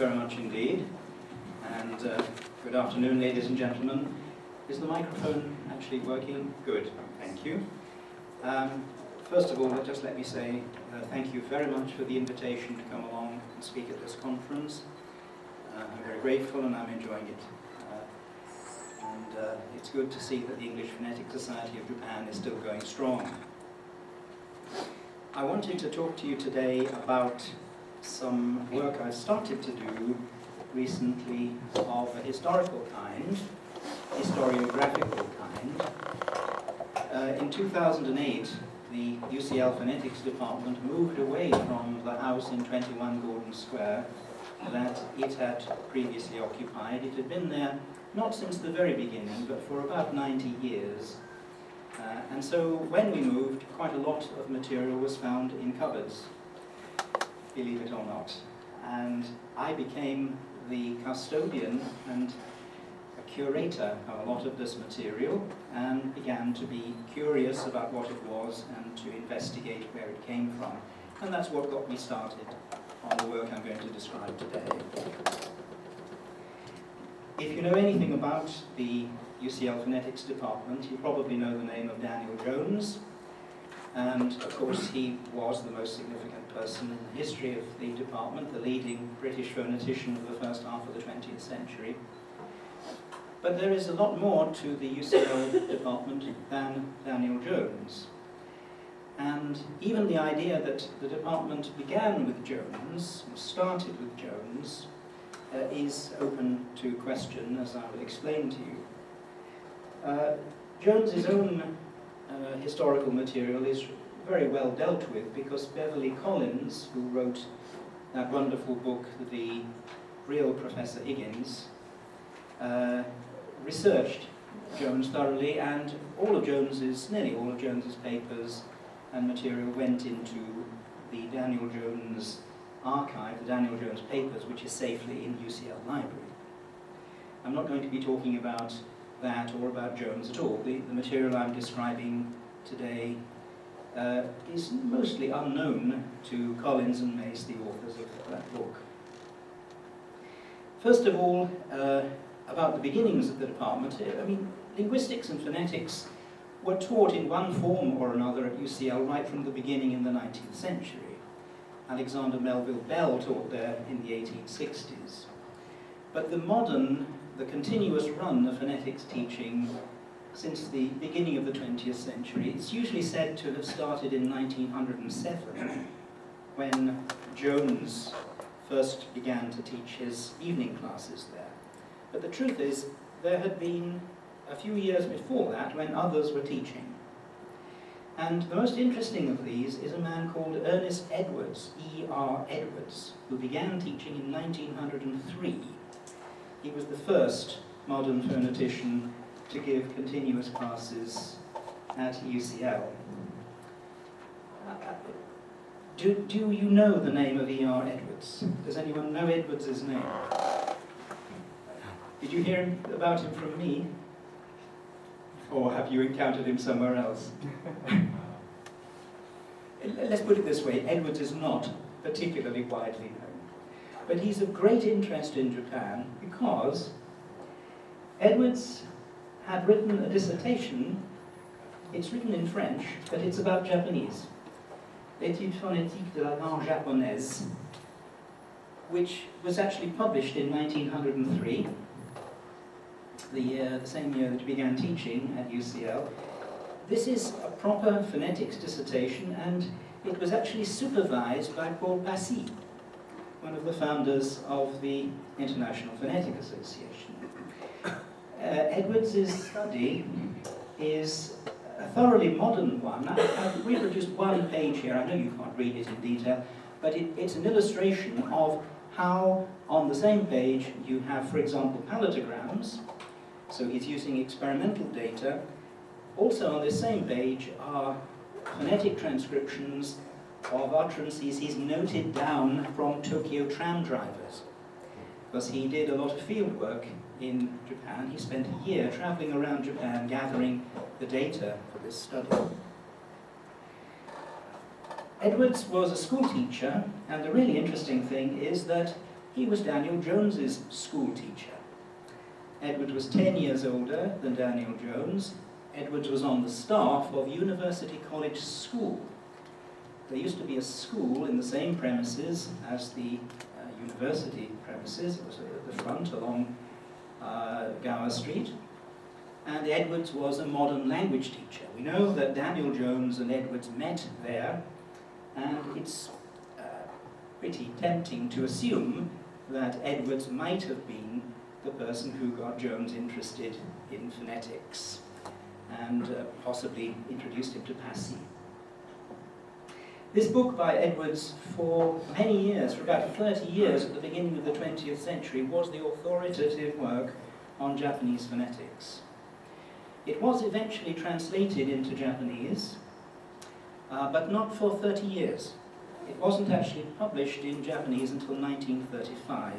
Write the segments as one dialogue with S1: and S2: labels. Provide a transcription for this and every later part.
S1: very much indeed. And good afternoon, ladies and gentlemen. Is the microphone actually working? Good, thank you. First of all, just let me say thank you very much for the invitation to come along and speak at this conference. I'm very grateful and I'm enjoying it. It's good to see that the English Phonetic Society of Japan is still going strong. I wanted to talk to you today about some work I've started to do recently of a historical kind, historiographical kind. In 2008, the UCL Phonetics department moved away from the house in 21 Gordon Square that it had previously occupied. It had been there not since the very beginning, but for about 90 years. And so when we moved, quite a lot of material was found in cupboards, believe it or not. And I became the custodian and a curator of a lot of this material and began to be curious about what it was and to investigate where it came from. And that's what got me started on the work I'm going to describe today. If you know anything about the UCL Phonetics department, you probably know the name of Daniel Jones, and of course he was the most significant person in the history of the department, the leading British phonetician of the first half of the 20th century. But there is a lot more to the UCL department than Daniel Jones. And even the idea that the department began with Jones, or started with Jones, is open to question, as I will explain to you. Jones's own historical material is very well dealt with because Beverly Collins, who wrote that wonderful book, The Real Professor Higgins, researched Jones thoroughly, and nearly all of Jones's papers and material went into the Daniel Jones archive, the Daniel Jones papers, which is safely in UCL Library. I'm not going to be talking about that or about Jones at all. The material I'm describing today is mostly unknown to Collins and Mace, the authors of that book. First of all, about the beginnings of the department, linguistics and phonetics were taught in one form or another at UCL right from the beginning in the 19th century. Alexander Melville Bell taught there in the 1860s. But the continuous run of phonetics teaching since the beginning of the 20th century, it's usually said to have started in 1907, when Jones first began to teach his evening classes there. But the truth is, there had been a few years before that when others were teaching. And the most interesting of these is a man called Ernest Edwards, E.R. Edwards, who began teaching in 1903. He was the first modern phonetician to give continuous classes at UCL. Do you know the name of E.R. Edwards? Does anyone know Edwards' name? Did you hear about him from me? Or have you encountered him somewhere else? Let's put it this way, Edwards is not particularly widely known. But he's of great interest in Japan because Edwards had written a dissertation. It's written in French, but it's about Japanese. L'étude phonétique de la langue japonaise, which was actually published in 1903. The same year that he began teaching at UCL. This is a proper phonetics dissertation, and it was actually supervised by Paul Passy, one of the founders of the International Phonetic Association. Edwards' study is a thoroughly modern one. I've reproduced one page here. I know you can't read it in detail, but it's an illustration of how on the same page you have, for example, palletograms. So he's using experimental data. Also on this same page are phonetic transcriptions of utterances he's noted down from Tokyo tram drivers. Because he did a lot of field work in Japan. He spent a year traveling around Japan gathering the data for this study. Edwards was a school teacher, and the really interesting thing is that he was Daniel Jones's school teacher. Edward was 10 years older than Daniel Jones. Edward was on the staff of University College School. There used to be a school in the same premises as the university premises. It was at the front along Gower Street. And Edwards was a modern language teacher. We know that Daniel Jones and Edwards met there, and it's pretty tempting to assume that Edwards might have been the person who got Jones interested in phonetics and possibly introduced him to Passy. This book by Edwards, for many years, for about 30 years at the beginning of the 20th century, was the authoritative work on Japanese phonetics. It was eventually translated into Japanese, but not for 30 years. It wasn't actually published in Japanese until 1935.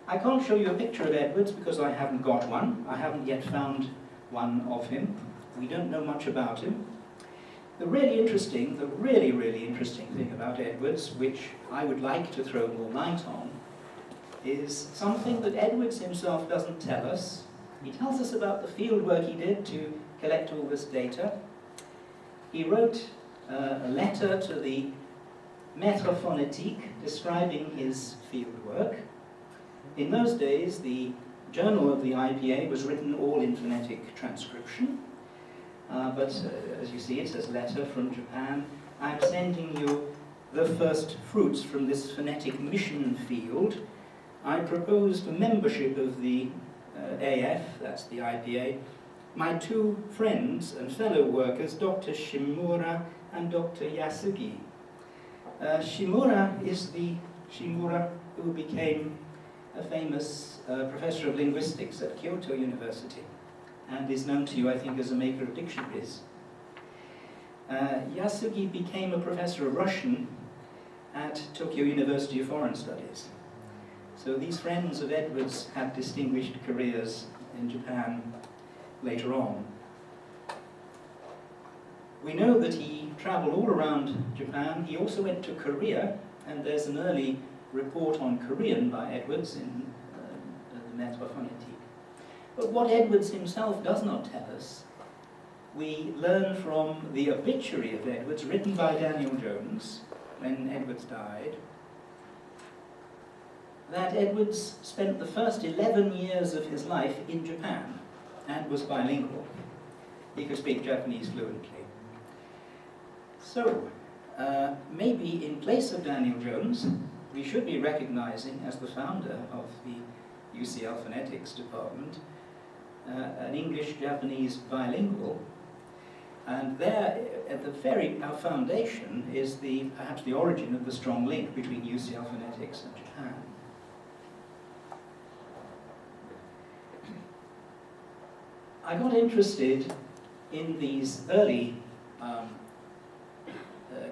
S1: I can't show you a picture of Edwards because I haven't got one. I haven't yet found one of him. We don't know much about him. The really interesting thing about Edwards, which I would like to throw more light on, is something that Edwards himself doesn't tell us. He tells us about the field work he did to collect all this data. He wrote a letter to the Maître Phonétique describing his field work. In those days, the journal of the IPA was written all in phonetic transcription. But as you see, it says letter from Japan. I'm sending you the first fruits from this phonetic mission field. I propose for membership of the AF, that's the IPA, my two friends and fellow workers, Dr. Shimura and Dr. Yasugi. Shimura is the Shimura who became a famous professor of linguistics at Kyoto University and is known to you, I think, as a maker of dictionaries. Yasugi became a professor of Russian at Tokyo University of Foreign Studies. So these friends of Edwards had distinguished careers in Japan later on. We know that he traveled all around Japan. He also went to Korea, and there's an early report on Korean by Edwards in the Maître Phonétique. But what Edwards himself does not tell us, we learn from the obituary of Edwards written by Daniel Jones when Edwards died, that Edwards spent the first 11 years of his life in Japan and was bilingual. He could speak Japanese fluently. So, maybe in place of Daniel Jones, we should be recognizing as the founder of the UCL Phonetics department an English-Japanese bilingual. And there, at the very foundation, is perhaps the origin of the strong link between UCL Phonetics and Japan. I got interested in these early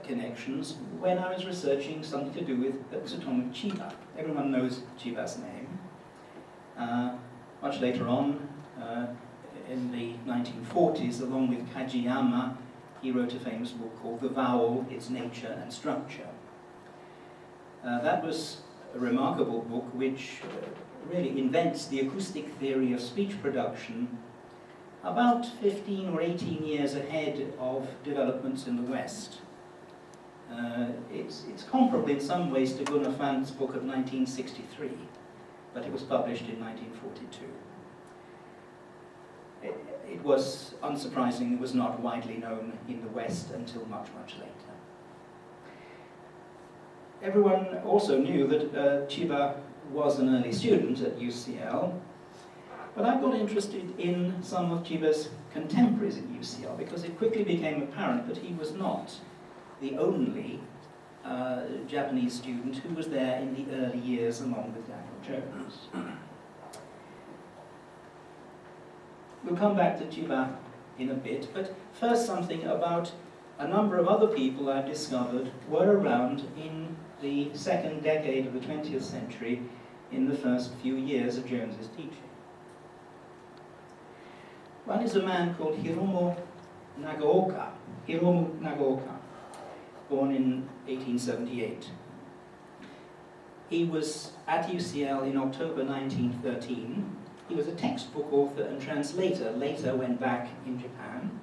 S1: connections when I was researching something to do with Tsutomu Chiba. Everyone knows Chiba's name. Much later on, in the 1940s, along with Kajiyama, he wrote a famous book called The Vowel, Its Nature and Structure. That was a remarkable book which really invents the acoustic theory of speech production about 15 or 18 years ahead of developments in the West. It's comparable in some ways to Gunnar Fant's book of 1963, but it was published in 1942. It was, unsurprising, it was not widely known in the West until much, much later. Everyone also knew that Chiba was an early student at UCL, but I got interested in some of Chiba's contemporaries at UCL because it quickly became apparent that he was not the only Japanese student who was there in the early years along with Daniel Jones. We'll come back to Chiba in a bit, but first something about a number of other people I've discovered were around in the second decade of the 20th century in the first few years of Jones's teaching. One is a man called Hiromu Nagaoka. born in 1878. He was at UCL in October 1913. He was a textbook author and translator, later went back in Japan.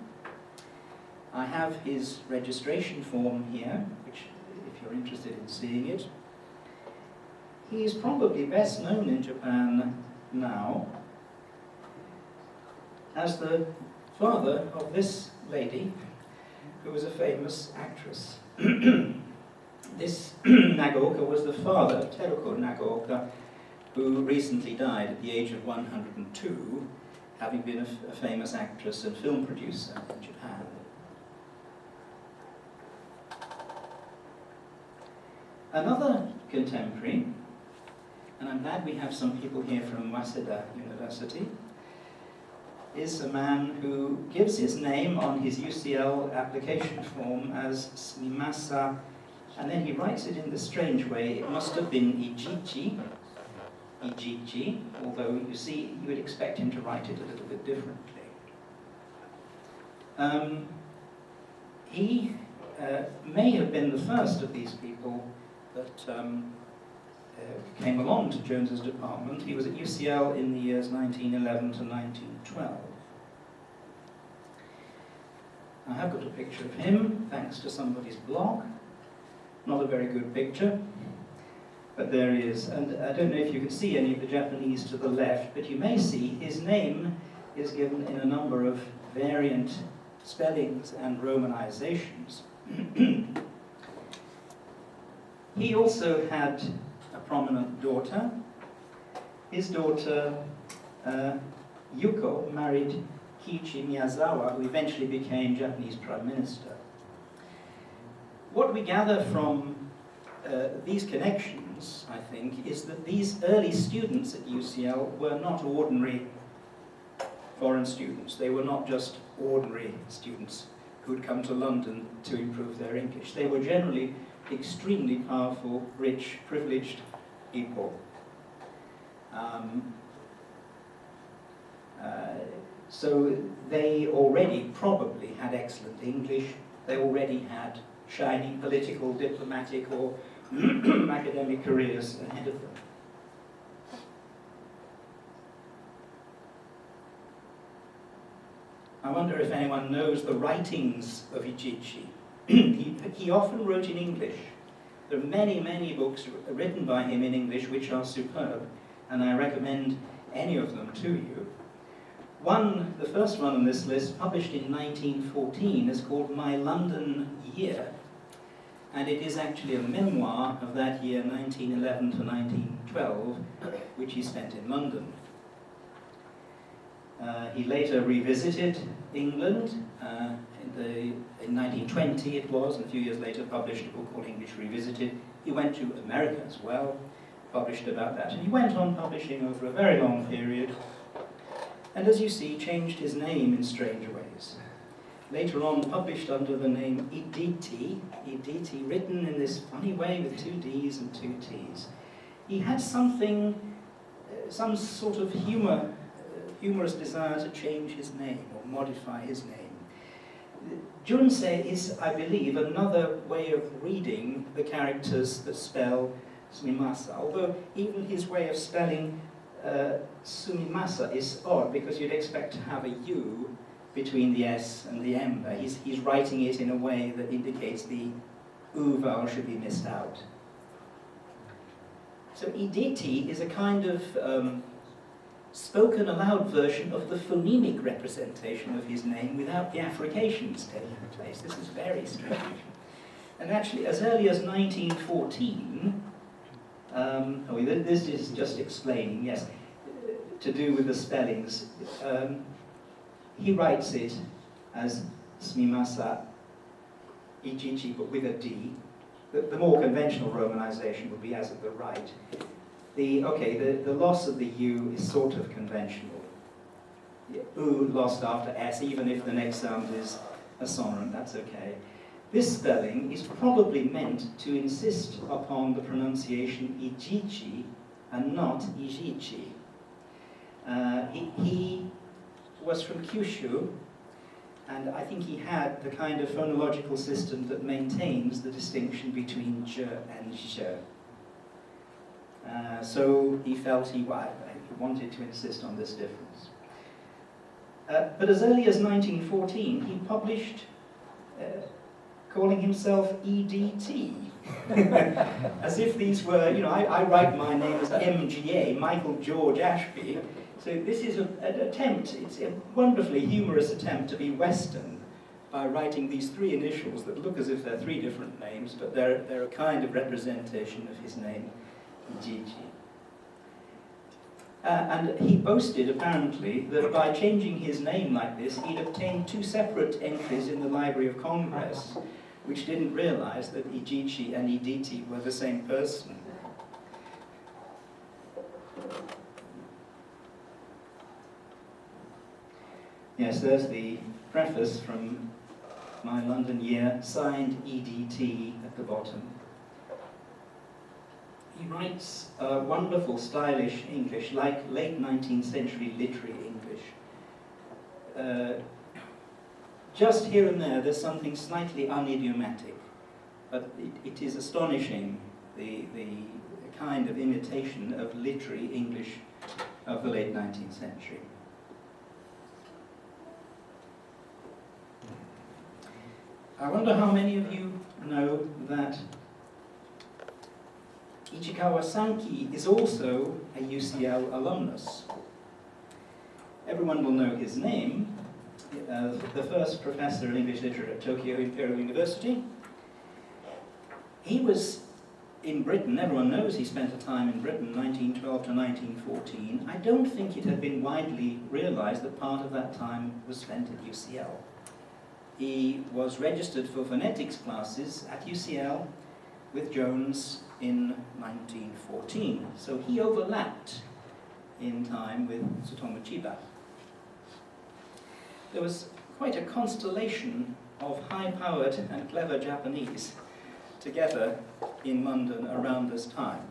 S1: I have his registration form here, which, if you're interested in seeing it. He is probably best known in Japan now as the father of this lady, who was a famous actress. This Nagaoka was the father of Teruko Nagaoka, who recently died at the age of 102, having been a famous actress and film producer in Japan. Another contemporary, and I'm glad we have some people here from Waseda University, is a man who gives his name on his UCL application form as Smimasa, and then he writes it in this strange way. It must have been Ijichi, although you see, you would expect him to write it a little bit differently. He may have been the first of these people that came along to Jones's department. He was at UCL in the years 1911 to 1912. I have got a picture of him, thanks to somebody's blog. Not a very good picture, but there he is. And I don't know if you can see any of the Japanese to the left, but you may see his name is given in a number of variant spellings and romanizations. He also had a prominent daughter. His daughter, Yuko, married Kiichi Miyazawa, who eventually became Japanese Prime Minister. What we gather from these connections, I think, is that these early students at UCL were not ordinary foreign students. They were not just ordinary students who'd come to London to improve their English. They were generally extremely powerful, rich, privileged people. So they already probably had excellent English. They already had shining political, diplomatic, or academic careers ahead of them. I wonder if anyone knows the writings of Ijichi. He often wrote in English. There are many, many books written by him in English which are superb, and I recommend any of them to you. The first one on this list, published in 1914, is called My London Year, and it is actually a memoir of that year, 1911 to 1912, which he spent in London. He later revisited England, in 1920 it was, and a few years later published a book called English Revisited. He went to America as well, published about that, and he went on publishing over a very long period, and as you see, changed his name in strange ways. Later on, published under the name Ijichi, written in this funny way with 2 D's and 2 T's. He had something, some sort of humorous desire to change his name or modify his name. Junsei is, I believe, another way of reading the characters that spell Sumimasa, although even his way of spelling Sumimasa is odd, because you'd expect to have a U between the S and the M there. He's writing it in a way that indicates the U vowel should be missed out. So Ijichi is a kind of spoken aloud version of the phonemic representation of his name without the affrications taking place. This is very strange. And actually, as early as 1914, this is just explaining, yes, to do with the spellings. He writes it as Sumimasa Ijichi, but with a D. The more conventional romanization would be as at the right. The loss of the U is sort of conventional. U lost after S, even if the next sound is a sonorant, that's okay. This spelling is probably meant to insist upon the pronunciation Ijichi and not Ijichi. He was from Kyushu, And I think he had the kind of phonological system that maintains the distinction between j and zh. So he felt he wanted to insist on this difference. But as early as 1914, he published calling himself EDT. As if these were, I write my name as MGA, Michael George Ashby. So this is an attempt, it's a wonderfully humorous attempt to be Western by writing these three initials that look as if they're three different names, but they're a kind of representation of his name, Ijichi. And he boasted, apparently, that by changing his name like this, he'd obtained two separate entries in the Library of Congress, which didn't realize that Ijichi and Iditi were the same person. Yes, there's the preface from my London year, signed EDT at the bottom. He writes wonderful, stylish English, like late 19th century literary English. Just here and there's something slightly unidiomatic, but it is astonishing, the kind of imitation of literary English of the late 19th century. I wonder how many of you know that Ichikawa Sanki is also a UCL alumnus. Everyone will know his name, the first professor of English literature at Tokyo Imperial University. He was in Britain, everyone knows he spent a time in Britain, 1912 to 1914. I don't think it had been widely realized that part of that time was spent at UCL. He was registered for phonetics classes at UCL with Jones in 1914. So he overlapped in time with Tsutomu Chiba. There was quite a constellation of high-powered and clever Japanese together in London around this time.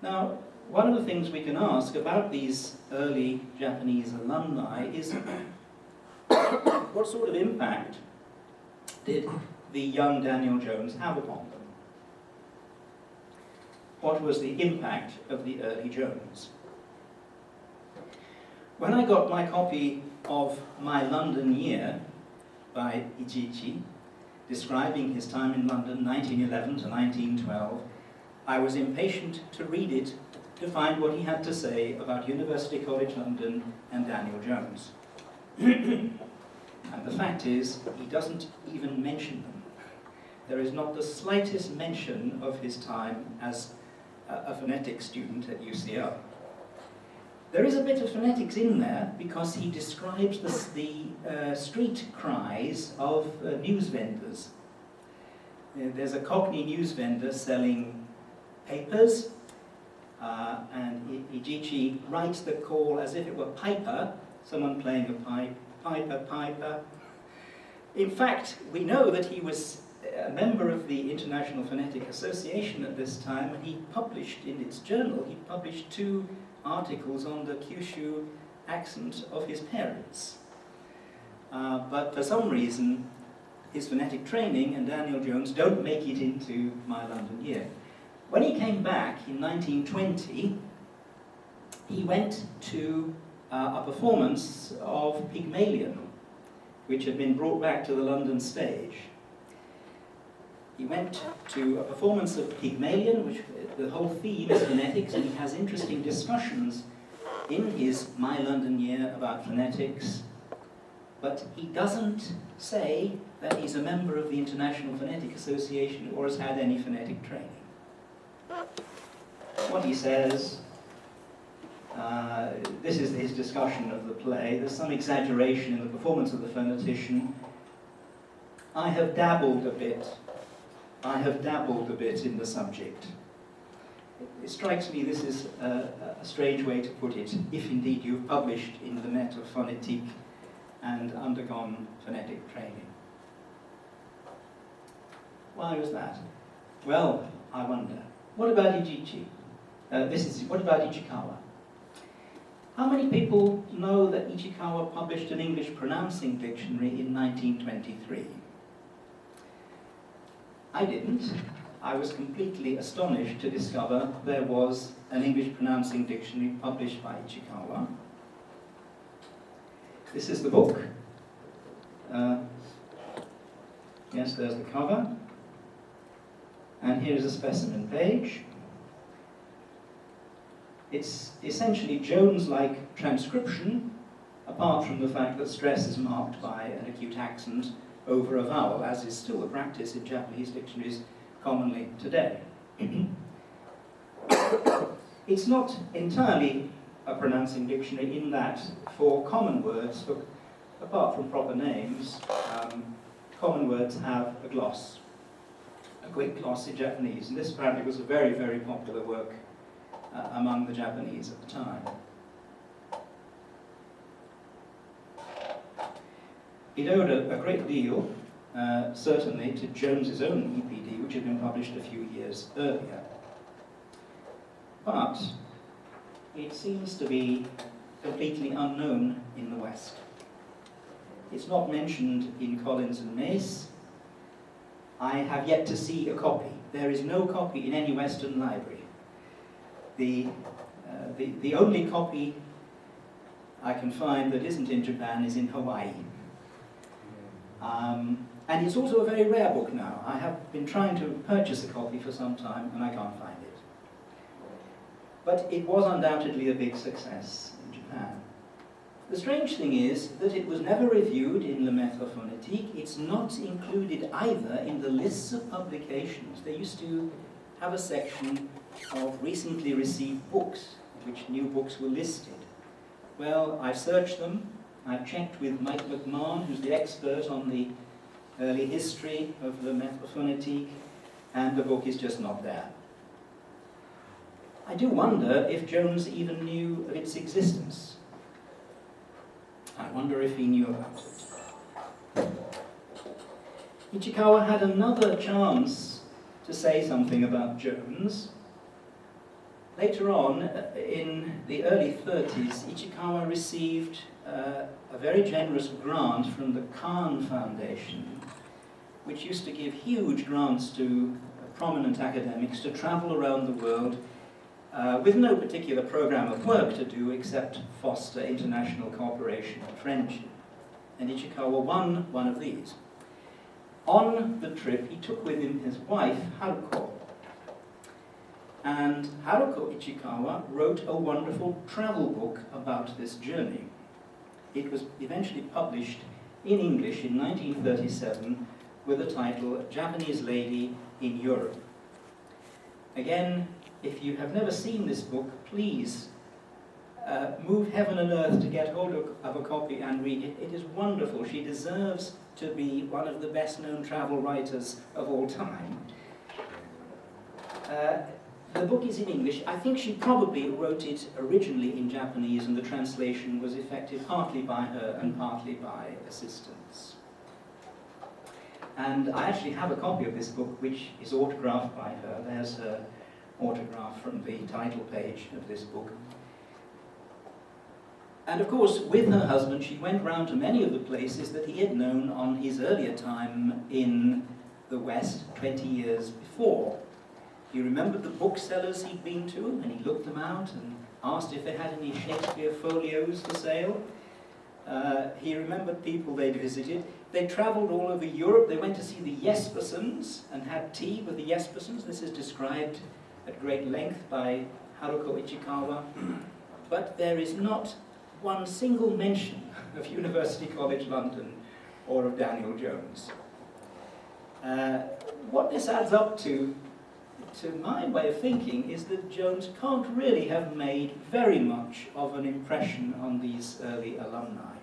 S1: Now, one of the things we can ask about these early Japanese alumni is what sort of impact did the young Daniel Jones have upon them? What was the impact of the early Jones? When I got my copy of My London Year by Ijichi, describing his time in London, 1911 to 1912, I was impatient to read it to find what he had to say about University College London and Daniel Jones. And the fact is, he doesn't even mention them. There is not the slightest mention of his time as a phonetics student at UCL. There is a bit of phonetics in there because he describes the street cries of news vendors. There's a Cockney news vendor selling papers, and Ijichi writes the call as if it were piper, someone playing a pipe, piper, piper. In fact, we know that he was a member of the International Phonetic Association at this time, and he published in its journal, he published 2 articles on the Kyushu accent of his parents. But for some reason, his phonetic training and Daniel Jones don't make it into My London Year. When he came back in 1920, he went to a performance of Pygmalion, which had been brought back to the London stage. He went to a performance of Pygmalion, which the whole theme is phonetics, and he has interesting discussions in his My London Year about phonetics, but he doesn't say that he's a member of the International Phonetic Association or has had any phonetic training. What he says, this is his discussion of the play, there's some exaggeration in the performance of the phonetician. I have dabbled a bit in the subject. It strikes me this is a strange way to put it, if indeed you've published in the net of phonetique and undergone phonetic training. Why was that? Well, I wonder. What about Ijichi? What about Ichikawa? How many people know that Ichikawa published an English pronouncing dictionary in 1923? I didn't. I was completely astonished to discover there was an English pronouncing dictionary published by Ichikawa. This is the book. Yes, there's the cover. And here is a specimen page. It's essentially Jones-like transcription, apart from the fact that stress is marked by an acute accent over a vowel, as is still the practice in Japanese dictionaries commonly today. It's not entirely a pronouncing dictionary in that for common words, apart from proper names, common words have a gloss, a quick gloss in Japanese, and this apparently was a very, very popular work among the Japanese at the time. It owed a great deal, certainly, to Jones's own EPD, which had been published a few years earlier. But it seems to be completely unknown in the West. It's not mentioned in Collins and Mace. I have yet to see a copy. There is no copy in any Western library. The only copy I can find that isn't in Japan is in Hawaii. And it's also a very rare book now. I have been trying to purchase a copy for some time and I can't find it. But it was undoubtedly a big success in Japan. The strange thing is that it was never reviewed in Le Maître Phonétique. It's not included either in the lists of publications. They used to have a section of recently received books, in which new books were listed. Well, I've searched them. I've checked with Mike McMahon, who's the expert on the early history of Le Maître Phonétique, and the book is just not there. I do wonder if Jones even knew of its existence. I wonder if he knew about it. Ichikawa had another chance to say something about Jones. Later on, in the early 30s, Ichikawa received a very generous grant from the Kahn Foundation, which used to give huge grants to prominent academics to travel around the world with no particular program of work to do except foster international cooperation and friendship. And Ichikawa won one of these. On the trip, he took with him his wife, Haruko. And Haruko Ichikawa wrote a wonderful travel book about this journey. It was eventually published in English in 1937 with the title Japanese Lady in Europe. Again, if you have never seen this book, please move heaven and earth to get hold of a copy and read it. It is wonderful. She deserves to be one of the best-known travel writers of all time. The book is in English. I think she probably wrote it originally in Japanese, and the translation was effected partly by her and partly by assistants. And I actually have a copy of this book, which is autographed by her. There's her autograph from the title page of this book. And of course, with her husband, she went round to many of the places that he had known on his earlier time in the West 20 years before. He remembered the booksellers he'd been to, and he looked them out and asked if they had any Shakespeare folios for sale. He remembered people they'd visited. They travelled all over Europe. They went to see the Jespersons and had tea with the Jespersons. This is described at great length by Haruko Ichikawa. But there is not one single mention of University College London or of Daniel Jones. What this adds up to my way of thinking, is that Jones can't really have made very much of an impression on these early alumni.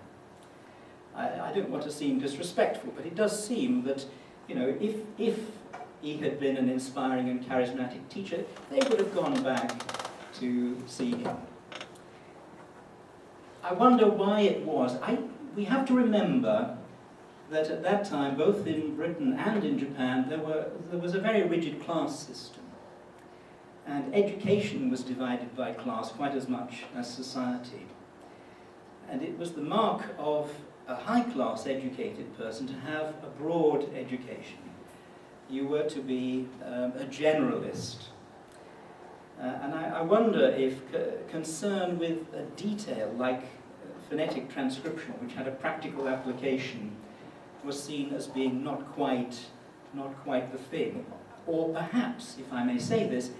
S1: I don't want to seem disrespectful, but it does seem that, you know, if he had been an inspiring and charismatic teacher, they would have gone back to see him. I wonder why it was. We have to remember that at that time, both in Britain and in Japan, there was a very rigid class system. And education was divided by class quite as much as society. And it was the mark of a high-class educated person to have a broad education. You were to be a generalist. And I wonder if concern with a detail like phonetic transcription, which had a practical application, was seen as being not quite the thing. Or perhaps, if I may say this,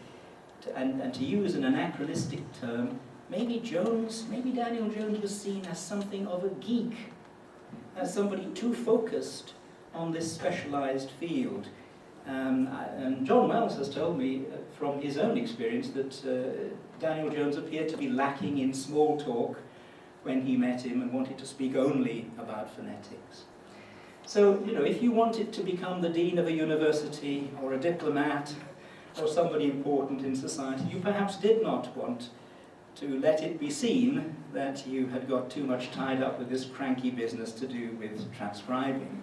S1: and to use an anachronistic term, maybe Daniel Jones was seen as something of a geek, as somebody too focused on this specialized field. And John Wells has told me from his own experience that Daniel Jones appeared to be lacking in small talk when he met him and wanted to speak only about phonetics. So, you know, if you wanted to become the dean of a university or a diplomat or somebody important in society, you perhaps did not want to let it be seen that you had got too much tied up with this cranky business to do with transcribing.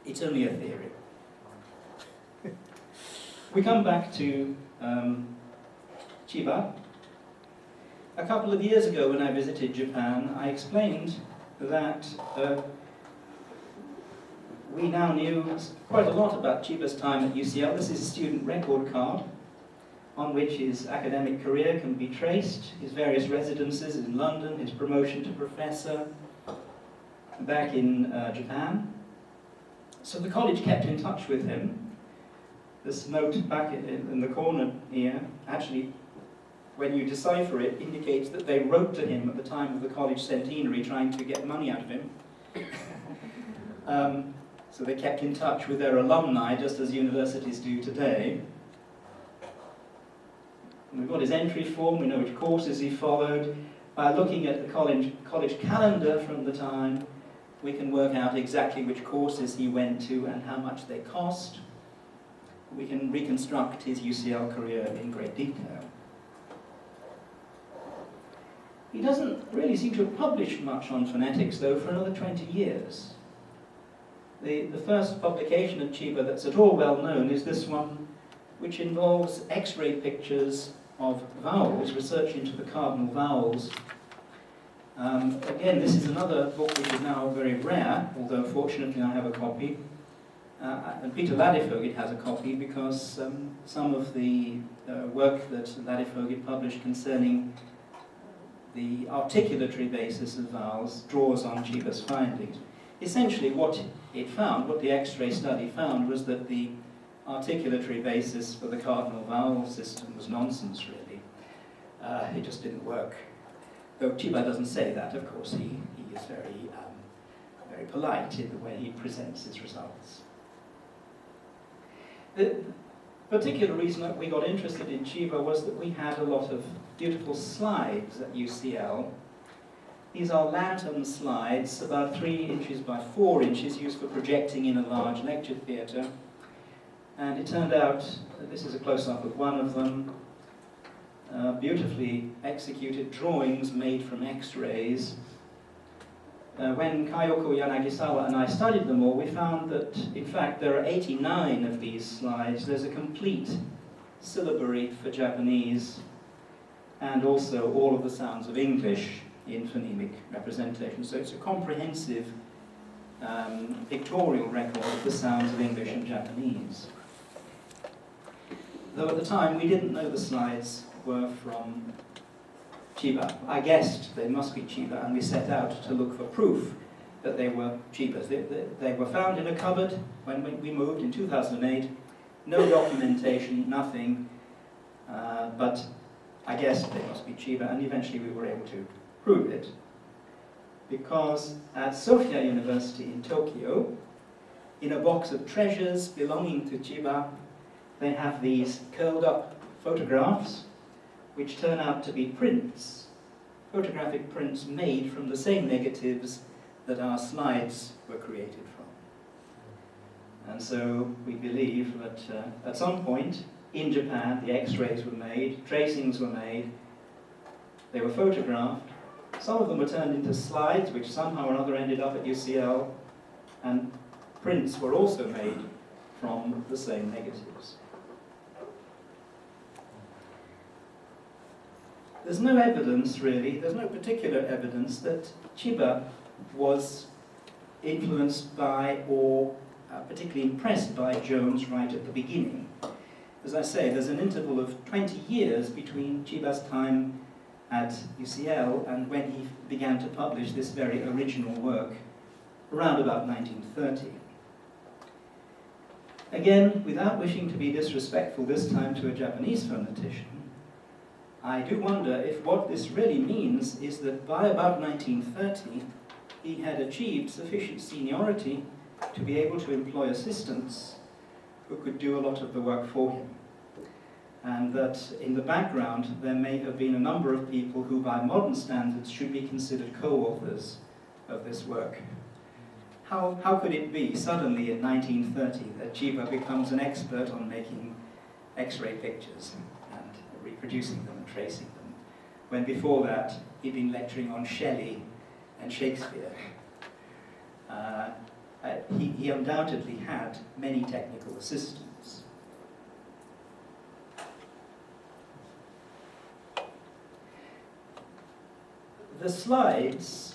S1: It's only a theory. We come back to Chiba. A couple of years ago when I visited Japan, I explained that we now knew quite a lot about Chiba's time at UCL. This is a student record card on which his academic career can be traced, his various residences in London, his promotion to professor back in Japan. So the college kept in touch with him. This note back in the corner here, actually, when you decipher it, indicates that they wrote to him at the time of the college centenary trying to get money out of him. So they kept in touch with their alumni, just as universities do today. And we've got his entry form, we know which courses he followed. By looking at the college calendar from the time, we can work out exactly which courses he went to and how much they cost. We can reconstruct his UCL career in great detail. He doesn't really seem to have published much on phonetics, though, for another 20 years. The first publication of Chiba that's at all well known is this one, which involves X-ray pictures of vowels, research into the cardinal vowels. Again, this is another book which is now very rare, although fortunately I have a copy. And Peter Ladefoged has a copy because some of the work that Ladefoged published concerning the articulatory basis of vowels draws on Chiba's findings. Essentially what it found, what the X-ray study found, was that the articulatory basis for the cardinal vowel system was nonsense, really. It just didn't work. Though Chiba doesn't say that, of course, he is very polite in the way he presents his results. The particular reason that we got interested in Chiba was that we had a lot of beautiful slides at UCL. These are lantern slides, about 3 inches by 4 inches, used for projecting in a large lecture theatre. And it turned out that this is a close-up of one of them. Beautifully executed drawings made from X-rays. When Kayoko Yanagisawa and I studied them all, we found that, in fact, there are 89 of these slides. There's a complete syllabary for Japanese, and also all of the sounds of English in phonemic representation. So it's a comprehensive pictorial record of the sounds of English and Japanese. Though at the time we didn't know the slides were from Chiba. I guessed they must be Chiba, and we set out to look for proof that they were Chiba's. They were found in a cupboard when we moved in 2008. No documentation, nothing, but I guessed they must be Chiba, and eventually we were able to prove it. Because at Sophia University in Tokyo, in a box of treasures belonging to Chiba, they have these curled up photographs which turn out to be prints, photographic prints made from the same negatives that our slides were created from. And so we believe that at some point in Japan the X-rays were made, tracings were made, they were photographed, some of them were turned into slides which somehow or other ended up at UCL, and prints were also made from the same negatives. there's no evidence really, there's no particular evidence that Chiba was influenced by or particularly impressed by Jones right at the beginning. As I say, there's an interval of 20 years between Chiba's time at UCL and when he began to publish this very original work, around about 1930. Again, without wishing to be disrespectful this time to a Japanese phonetician, I do wonder if what this really means is that by about 1930, he had achieved sufficient seniority to be able to employ assistants who could do a lot of the work for him. And that in the background, there may have been a number of people who, by modern standards, should be considered co-authors of this work. How could it be suddenly in 1930 that Chiba becomes an expert on making X-ray pictures and reproducing them and tracing them, when before that he'd been lecturing on Shelley and Shakespeare? He undoubtedly had many technical assistants. The slides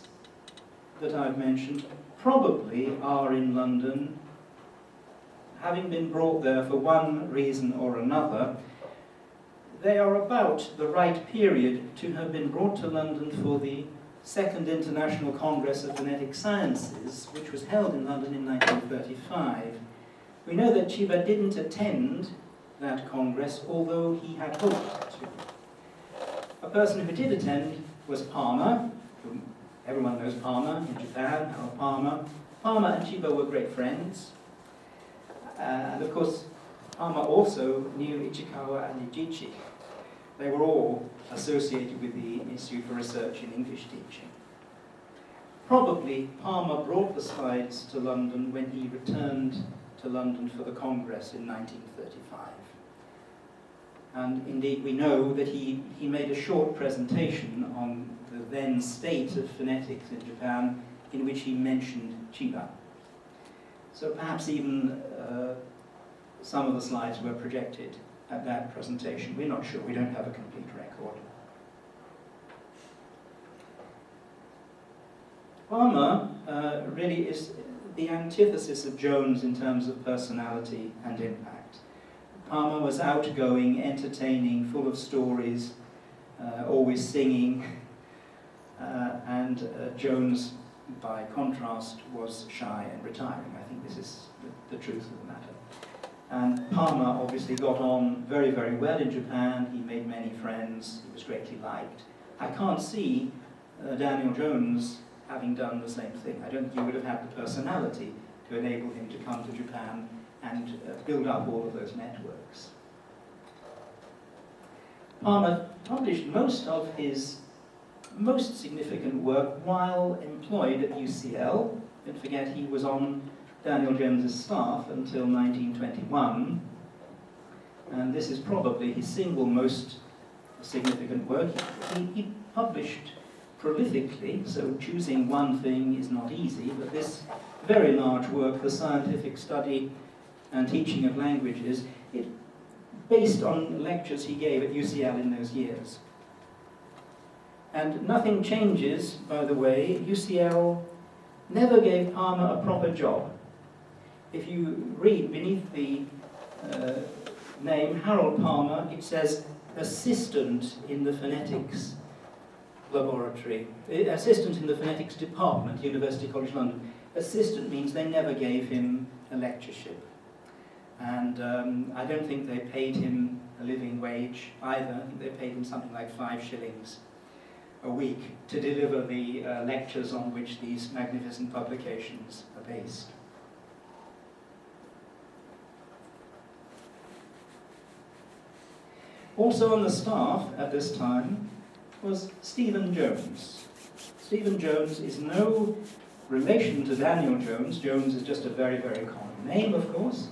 S1: that I've mentioned probably are in London, having been brought there for one reason or another. They are about the right period to have been brought to London for the Second International Congress of Phonetic Sciences, which was held in London in 1935. We know that Chiba didn't attend that Congress, although he had hoped to. A person who did attend was Palmer, whom everyone knows Palmer in Japan, Harold Palmer. Palmer and Chiba were great friends. And of course, Palmer also knew Ichikawa and Ijichi. They were all associated with the Institute for Research in English Teaching. Probably Palmer brought the slides to London when he returned to London for the Congress in 1935. And indeed we know that he made a short presentation on the then state of phonetics in Japan, in which he mentioned Chiba. So perhaps even some of the slides were projected at that presentation. We're not sure, we don't have a complete record. Palmer really is the antithesis of Jones in terms of personality and impact. Palmer was outgoing, entertaining, full of stories, always singing, and Jones, by contrast, was shy and retiring. I think this is the truth of the matter. And Palmer obviously got on very, very well in Japan. He made many friends. He was greatly liked. I can't see Daniel Jones having done the same thing. I don't think he would have had the personality to enable him to come to Japan and build up all of those networks. Palmer published most of his most significant work while employed at UCL. Don't forget he was on Daniel Jones's staff until 1921, and this is probably his single most significant work. He published prolifically, so choosing one thing is not easy, but this very large work, The Scientific Study and Teaching of Languages, it based on lectures he gave at UCL in those years. And nothing changes, by the way. UCL never gave Palmer a proper job. If you read beneath the name Harold Palmer, it says assistant in the phonetics laboratory, assistant in the phonetics department, University College London. Assistant means they never gave him a lectureship. And I don't think they paid him a living wage either. I think they paid him something like 5 shillings a week to deliver the lectures on which these magnificent publications are based. Also on the staff at this time was Stephen Jones. Stephen Jones is no relation to Daniel Jones. Jones is just a very, very common name, of course.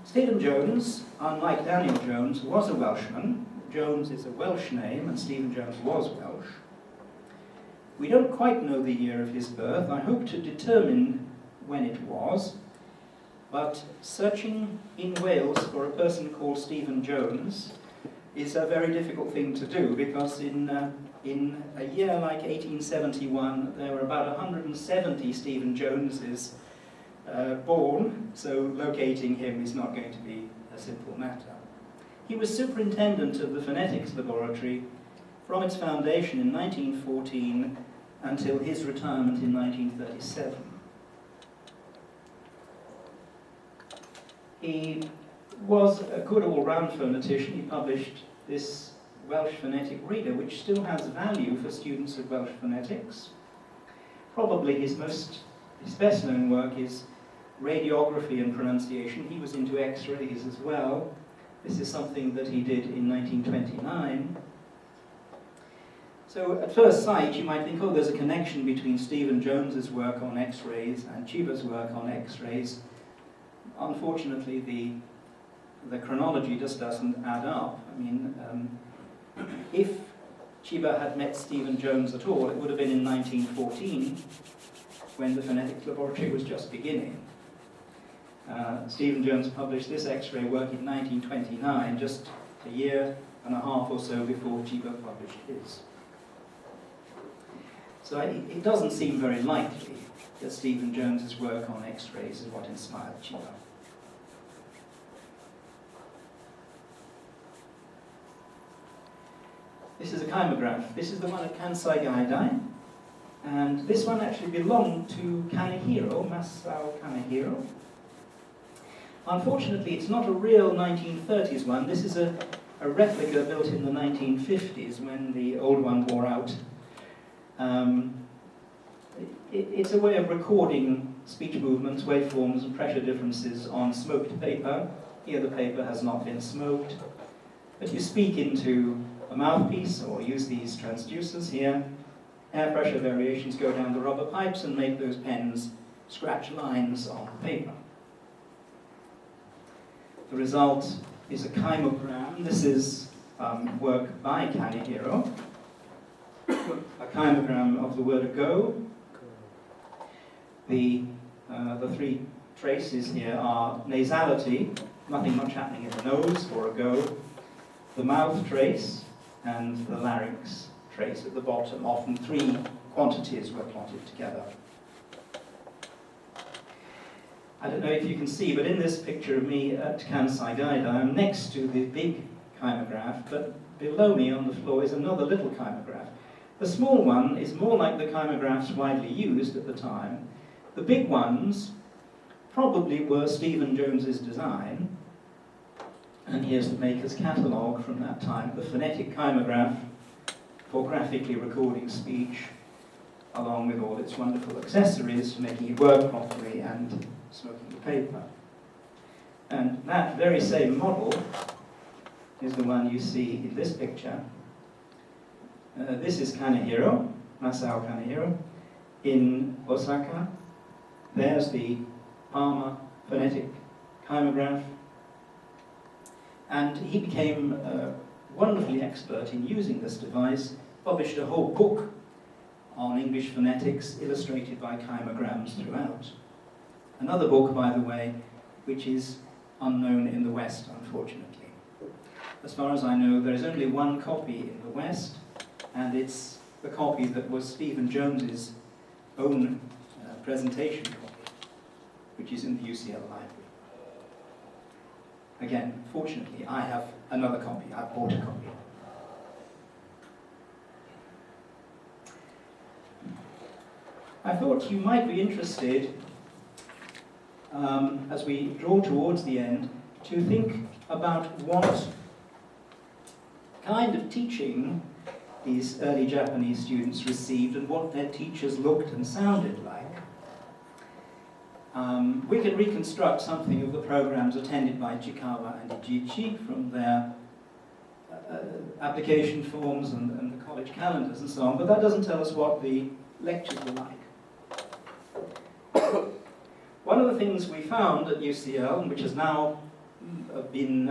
S1: Stephen Jones, unlike Daniel Jones, was a Welshman. Jones is a Welsh name, and Stephen Jones was Welsh. We don't quite know the year of his birth. I hope to determine when it was, but searching in Wales for a person called Stephen Jones, is a very difficult thing to do, because in a year like 1871, there were about 170 Stephen Joneses born, so locating him is not going to be a simple matter. He was superintendent of the Phonetics Laboratory from its foundation in 1914 until his retirement in 1937. He was a good all-round phonetician. He published this Welsh phonetic reader, which still has value for students of Welsh phonetics. Probably his best-known work is radiography and pronunciation. He was into X-rays as well. This is something that he did in 1929. So at first sight, you might think, oh, there's a connection between Stephen Jones's work on X-rays and Chiba's work on X-rays. Unfortunately, the chronology just doesn't add up. I mean, if Chiba had met Stephen Jones at all, it would have been in 1914, when the Phonetics Laboratory was just beginning. Stephen Jones published this X-ray work in 1929, just a year and a half or so before Chiba published his. So it doesn't seem very likely that Stephen Jones's work on X-rays is what inspired Chiba. This is a kymograph. This is the one at Kansai Gaidai. And this one actually belonged to Kanehiro, Masao Kanehiro. Unfortunately, it's not a real 1930s one. This is a replica built in the 1950s when the old one wore out. It's a way of recording speech movements, waveforms, and pressure differences on smoked paper. Here the paper has not been smoked. But you speak into a mouthpiece or use these transducers here. Air pressure variations go down the rubber pipes and make those pens scratch lines on the paper. The result is a kymogram. This is work by Kanehiro. A kymogram of the word go. The three traces here are nasality, nothing much happening in the nose for a go, the mouth trace, and the larynx trace at the bottom. Often three quantities were plotted together. I don't know if you can see, but in this picture of me at Kansai Gaidai, I'm next to the big kymograph, but below me on the floor is another little kymograph. The small one is more like the kymographs widely used at the time. The big ones probably were Stephen Jones's design. And here's the maker's catalogue from that time, the phonetic kymograph for graphically recording speech, along with all its wonderful accessories for making it work properly and smoking the paper. And that very same model is the one you see in this picture. This is Kanehiro, Masao Kanehiro, in Osaka. There's the Parma phonetic kymograph. And he became wonderfully expert in using this device, published a whole book on English phonetics, illustrated by kymograms throughout. Another book, by the way, which is unknown in the West, unfortunately. As far as I know, there is only one copy in the West, and it's the copy that was Stephen Jones's own presentation copy, which is in the UCL library. Again, fortunately, I have another copy. I bought a copy. I thought you might be interested, as we draw towards the end, to think about what kind of teaching these early Japanese students received and what their teachers looked and sounded like. We can reconstruct something of the programs attended by Chikawa and Ijichi from their application forms and the college calendars and so on, but that doesn't tell us what the lectures were like. One of the things we found at UCL, and which has now been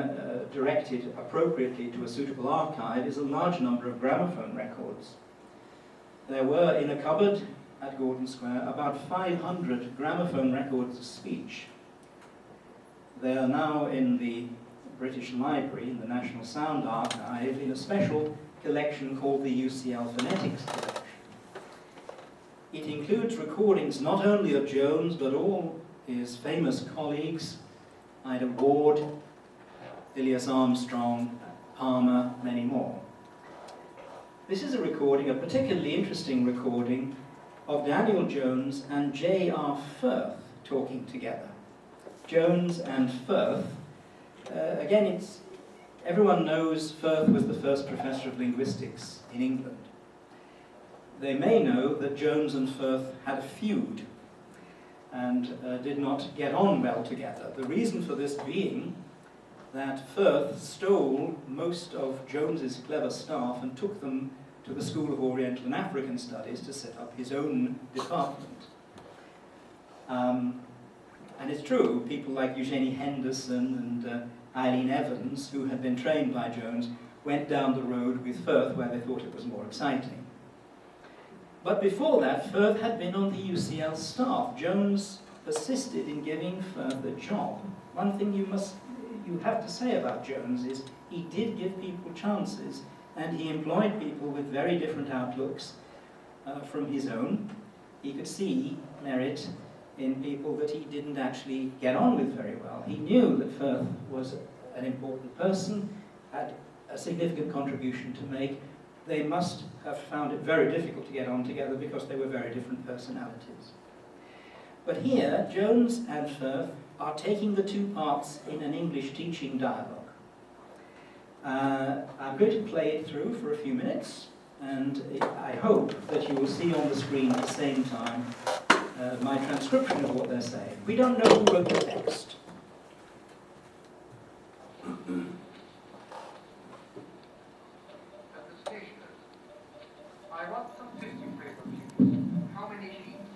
S1: directed appropriately to a suitable archive, is a large number of gramophone records. There were in a cupboard at Gordon Square about 500 gramophone records of speech. They are now in the British Library in the National Sound Archive in a special collection called the UCL Phonetics collection. It includes recordings not only of Jones, but all his famous colleagues, Ida Ward, Ilias Armstrong, Palmer, many more. This is a recording, a particularly interesting recording, of Daniel Jones and J.R. Firth talking together. Jones and Firth, again, everyone knows Firth was the first professor of linguistics in England. They may know that Jones and Firth had a feud and did not get on well together. The reason for this being that Firth stole most of Jones's clever staff and took them to the School of Oriental and African Studies to set up his own department. And it's true, people like Eugenie Henderson and Eileen Evans, who had been trained by Jones, went down the road with Firth where they thought it was more exciting. But before that, Firth had been on the UCL staff. Jones persisted in giving Firth a job. One thing you have to say about Jones is he did give people chances, and he employed people with very different outlooks from his own. He could see merit in people that he didn't actually get on with very well. He knew that Firth was an important person, had a significant contribution to make. They must have found it very difficult to get on together because they were very different personalities. But here, Jones and Firth are taking the two parts in an English teaching dialogue. I'm going to play it through for a few minutes, and I hope that you will see on the screen at the same time my transcription of what they're saying. We don't know who wrote the text.
S2: At the stationer's, I want some tissue paper, please. How many sheets?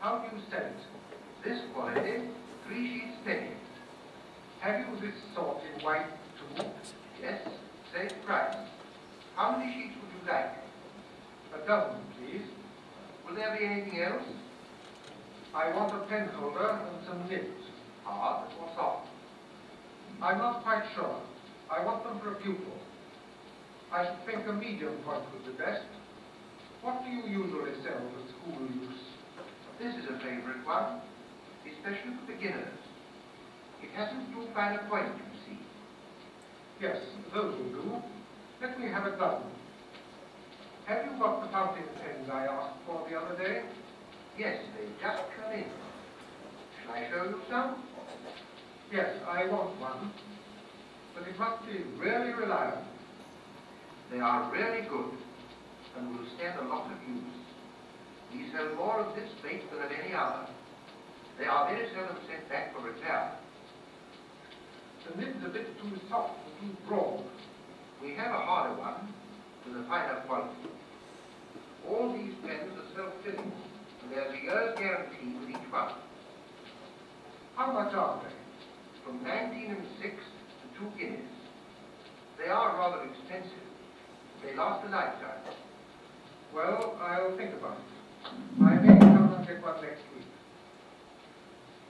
S2: How do you sell it? This quality, 3 sheets penny. Have you this sort in white too? Yes, same price. How many sheets would you like? A dozen, please. Will there be anything else? I want a pen holder and some nibs, hard or soft. I'm not quite sure. I want them for a pupil. I should think a medium point would be best. What do you usually sell for school use? This is a favorite one, especially for beginners. It hasn't too fine a point, you see. Yes, those will do. Let me have a dozen. Have you got the fountain pens I asked for the other day? Yes, they just come in. Shall I show you some? Yes, I want one. But it must be really reliable. They are really good and will stand a lot of use. We sell more of this make than of any other. They are very seldom sent back for repair. The nib's a bit too soft and too broad. We have a harder one with a finer quality. All these pens are self-filling, and there's a year's guarantee with each one. How much are they? From 19 and 6 to 2 guineas. They are rather expensive. They last a lifetime. Well, I'll think about it. I may come and get one next week.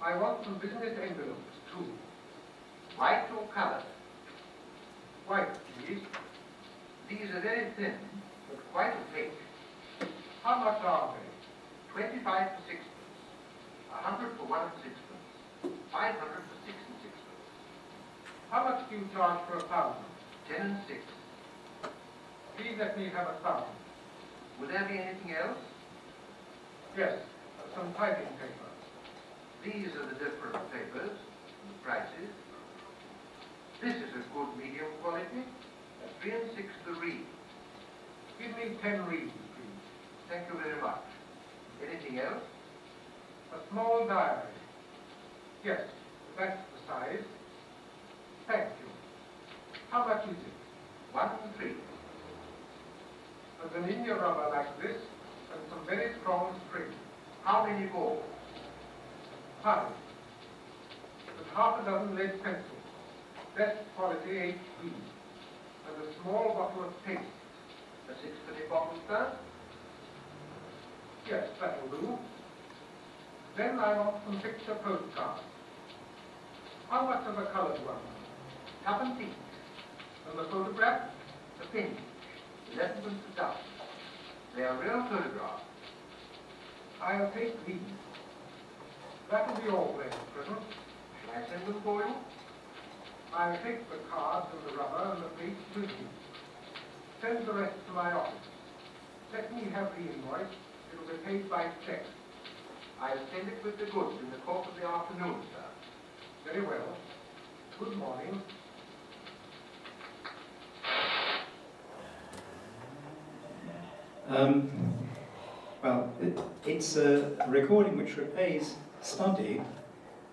S2: I want some business envelopes, too. White or colored? White, please. These are very thin, but quite opaque. How much are they? 25 for 6pence, 100 for 1 and 6pence, 500 for 6 and 6pence. How much do you charge for a pound? 10 and 6. Please let me have 1,000. Will there be anything else? Yes, some typing paper. These are the different papers and the prices. This is a good medium quality, 3 and 6 the reed. Give me 10 reeds, please. Thank you very much. Anything else? A small diary. Yes, that's the size. Thank you. How much is it? 1 and 3. A vanilla rubber like this, and some very strong string. How many balls? 5. With half a dozen lead pencils. Best quality HB. And a small bottle of paste. A 6-penny bottle, sir? Yes, that will do. Then I want some picture postcards. How much of a coloured one? tuppence each. From the photograph, the pinch, 11pence a dozen. They are real photographs. I'll take these. That'll be all, ladies and gentlemen. Shall I send them for you? I'll take the cards and the rubber and the plates with you. Send the rest to my office. Let me have the invoice. It'll be paid by check. I'll send it with the goods in the course of the afternoon, sir. Very well. Good morning.
S1: Well, it's a recording which repays study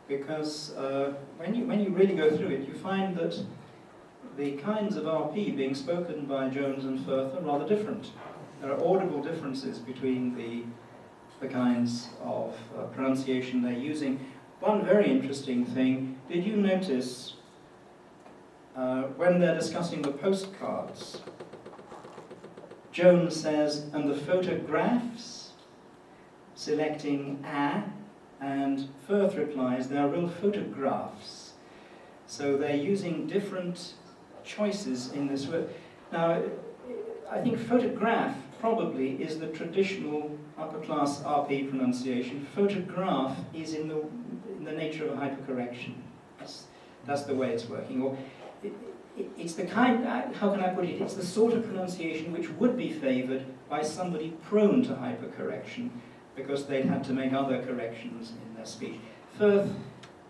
S1: because when you really go through it, you find that the kinds of RP being spoken by Jones and Firth are rather different. There are audible differences between the kinds of pronunciation they're using. One very interesting thing, did you notice when they're discussing the postcards, Jones says, and the photographs, selecting a, and Firth replies, they are real photographs. So they're using different choices in this word. Now, I think photograph probably is the traditional upper-class RP pronunciation. Photograph is in the nature of a hypercorrection. That's the way it's working. Or it's the kind, how can I put it, it's the sort of pronunciation which would be favoured by somebody prone to hypercorrection because they'd had to make other corrections in their speech. Firth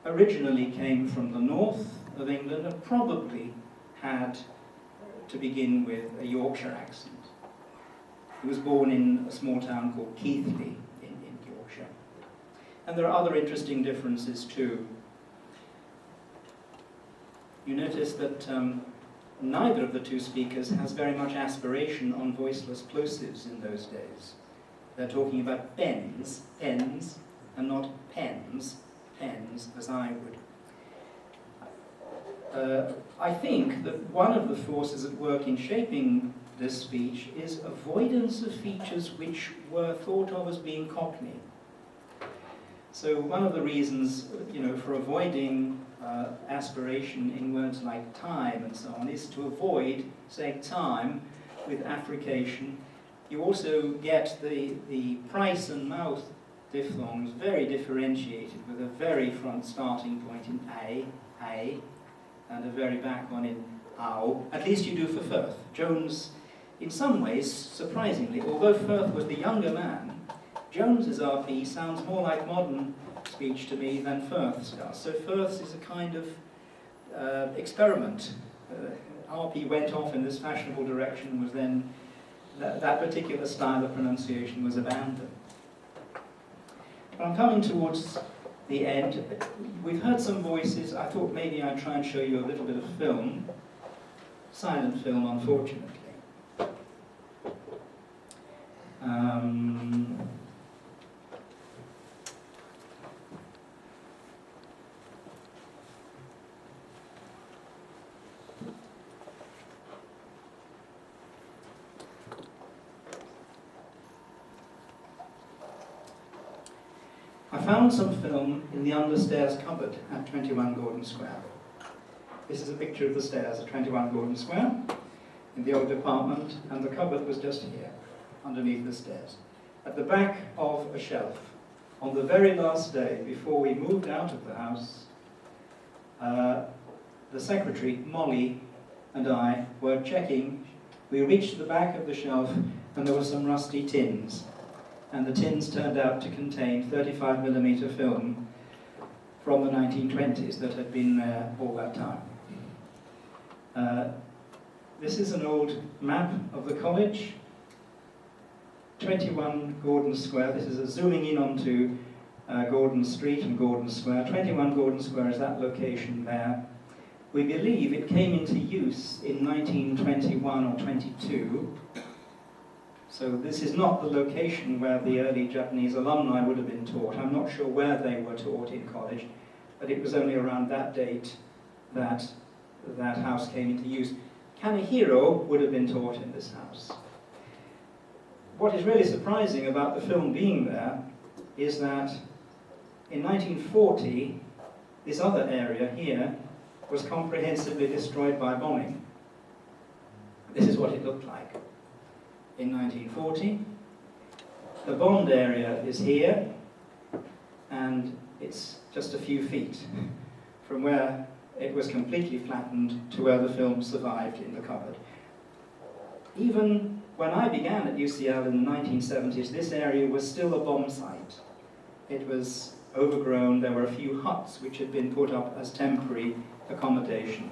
S1: originally came from the north of England and probably had, to begin with, a Yorkshire accent. He was born in a small town called Keighley in Yorkshire. And there are other interesting differences too. You notice that neither of the two speakers has very much aspiration on voiceless plosives in those days. They're talking about pens, and not pens, as I would. I think that one of the forces at work in shaping this speech is avoidance of features which were thought of as being Cockney. So one of the reasons, for avoiding aspiration in words like time and so on is to avoid saying time with affrication. You also get the price and mouth diphthongs very differentiated with a very front starting point in a, and a very back one in ow. At least you do for Firth. Jones, in some ways, surprisingly, although Firth was the younger man, Jones's RP sounds more like modern speech to me than Firth's does. So Firth's is a kind of experiment. RP went off in this fashionable direction, was then that particular style of pronunciation was abandoned. But I'm coming towards the end. We've heard some voices. I thought maybe I'd try and show you a little bit of film. Silent film, unfortunately. I found some film in the understairs cupboard at 21 Gordon Square. This is a picture of the stairs at 21 Gordon Square in the old apartment, and the cupboard was just here, underneath the stairs. At the back of a shelf, on the very last day before we moved out of the house, the secretary, Molly, and I were checking. We reached the back of the shelf and there were some rusty tins. And the tins turned out to contain 35mm film from the 1920s that had been there all that time. This is an old map of the college. 21 Gordon Square. This is a zooming in onto Gordon Street and Gordon Square. 21 Gordon Square is that location there. We believe it came into use in 1921 or 22. So this is not the location where the early Japanese alumni would have been taught. I'm not sure where they were taught in college, but it was only around that date that that house came into use. Kanehiro would have been taught in this house. What is really surprising about the film being there is that in 1940, this other area here was comprehensively destroyed by bombing. This is what it looked like in 1940. The bombed area is here, and it's just a few feet from where it was completely flattened to where the film survived in the cupboard. Even when I began at UCL in the 1970s, this area was still a bomb site. It was overgrown. There were a few huts which had been put up as temporary accommodation.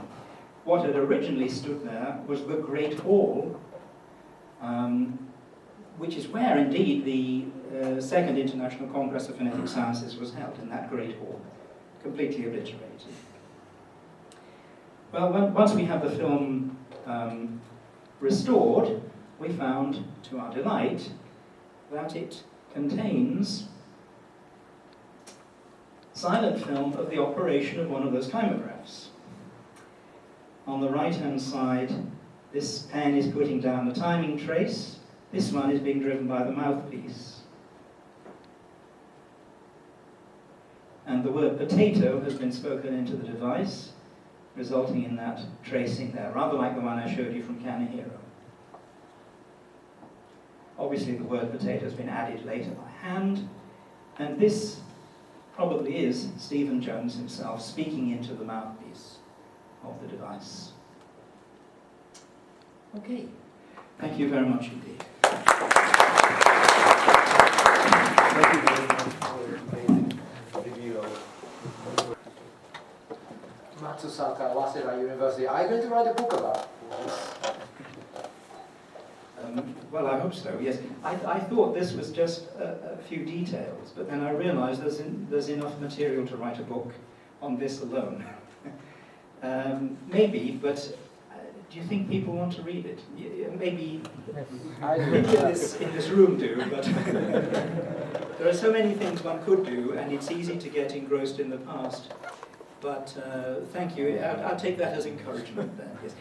S1: What had originally stood there was the Great Hall, which is where indeed the Second International Congress of Phonetic Sciences was held, in that Great Hall, completely obliterated. Well, once we had the film restored, we found, to our delight, that it contains silent film of the operation of one of those chimegraphs. On the right-hand side, this pen is putting down the timing trace. This one is being driven by the mouthpiece. And the word potato has been spoken into the device, resulting in that tracing there, rather like the one I showed you from Kanehiro. Obviously, the word potato has been added later by hand, and this probably is Stephen Jones himself speaking into the mouthpiece of the device. Okay, thank you very much indeed.
S3: Thank you very much for your amazing review of Matsusaka, Waseda University. Are you going to write a book about this?
S1: Well, I hope so, yes. I thought this was just a few details, but then I realized there's enough material to write a book on this alone. Maybe, but do you think people want to read it? Maybe in this room do, but there are so many things one could do, and it's easy to get engrossed in the past. But thank you. I'll take that as encouragement then. Yes.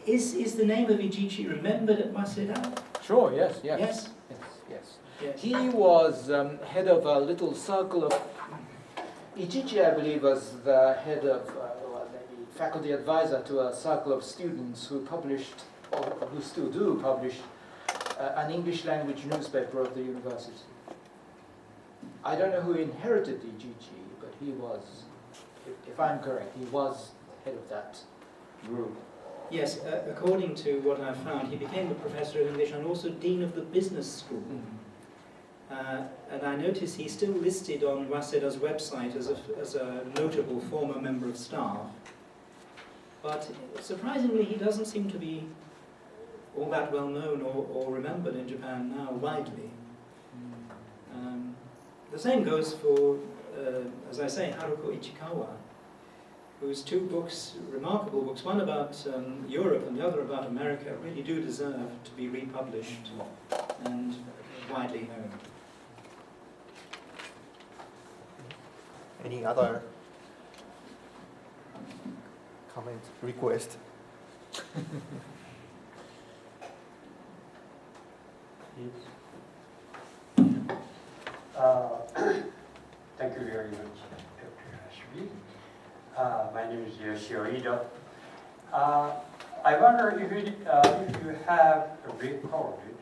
S1: Is the name of Ijichi remembered at Waseda?
S3: Sure, yes.
S1: Yes?
S3: Yes.
S1: Yes.
S3: He was head of a little circle of... Ijichi, I believe, was the head of, maybe faculty advisor to a circle of students who published, or who still do publish, an English language newspaper of the university. I don't know who inherited Ijichi, but he was, if I'm correct, he was head of that group.
S1: Yes, according to what I've found, he became a professor of English and also dean of the business school. And I notice he's still listed on Waseda's website as a notable former member of staff. But surprisingly, he doesn't seem to be all that well known or remembered in Japan now widely. The same goes for, as I say, Haruko Ichikawa, whose two books, remarkable books, one about Europe and the other about America, really do deserve to be republished and widely known.
S4: Any other comment, request?
S5: Thank you very much, Dr. Ashby. My name is Yoshio Ito. I wonder if you have recorded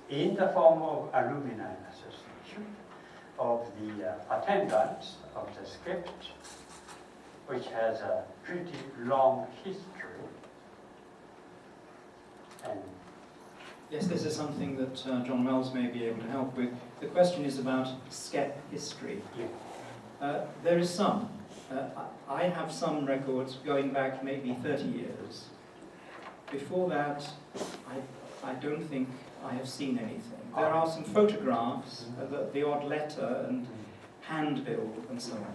S5: in the form of alumni association of the attendance of the script, which has a pretty long history. And
S1: Yes, this is something that John Wells may be able to help with. The question is about SCEP history. There is some. I have some records going back maybe 30 years. Before that, I don't think I have seen anything. There are some photographs, the odd letter and handbill and so on.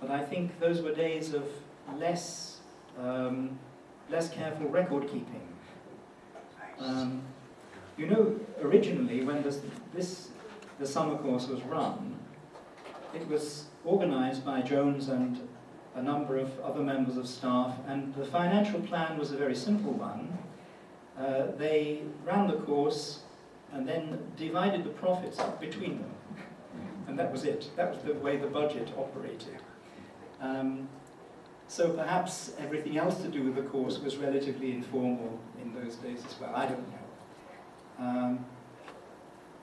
S1: But I think those were days of less careful record keeping. You know, originally when the summer course was run, it was organized by Jones and a number of other members of staff, and the financial plan was a very simple one. They ran the course and then divided the profits up between them. And that was it. That was the way the budget operated. So perhaps everything else to do with the course was relatively informal in those days as well. I don't know.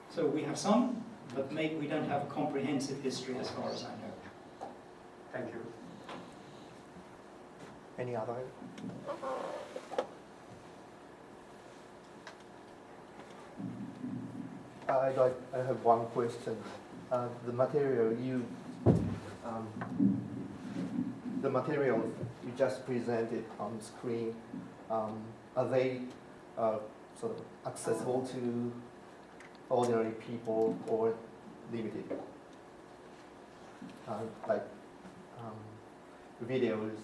S1: So we have some, but maybe we don't have a comprehensive history as far as I know.
S5: Thank you.
S4: Any other? I have one question. The material you just presented on screen, are they sort of accessible to ordinary people or limited? Like videos,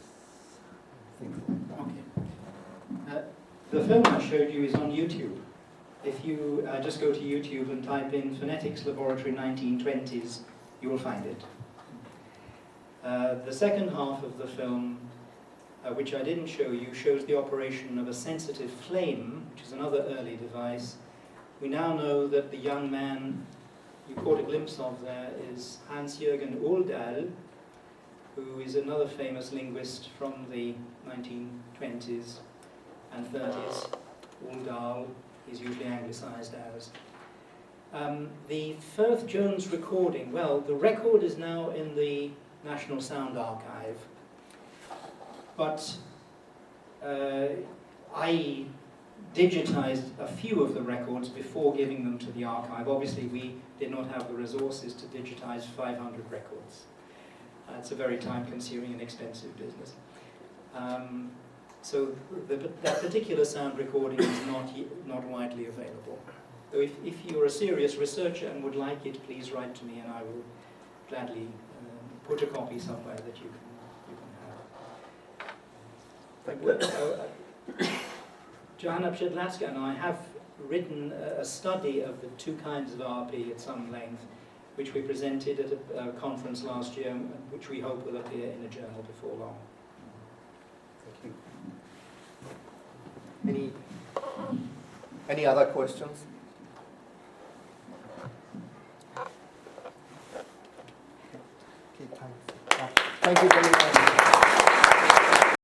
S4: things like that.
S1: Okay. The film I showed you is on YouTube. If you just go to YouTube and type in Phonetics Laboratory 1920s, you will find it. The second half of the film, which I didn't show you, shows the operation of a sensitive flame, which is another early device. We now know that the young man you caught a glimpse of there is Hans-Jürgen Ohldahl, who is another famous linguist from the 1920s and 30s. Ohldahl is usually anglicized as. The Firth Jones recording, well, the record is now in the National Sound Archive, but I digitized a few of the records before giving them to the archive. Obviously, we did not have the resources to digitize 500 records. It's a very time-consuming and expensive business. So that particular sound recording is not widely available. So if you're a serious researcher and would like it, please write to me and I will gladly put a copy somewhere that you can have. Johanna Przedlacka and I have written a study of the two kinds of RP at some length, which we presented at a conference last year, which we hope will appear in a journal before long.
S4: Thank you. Any other questions? Okay, thanks. Thank you very much.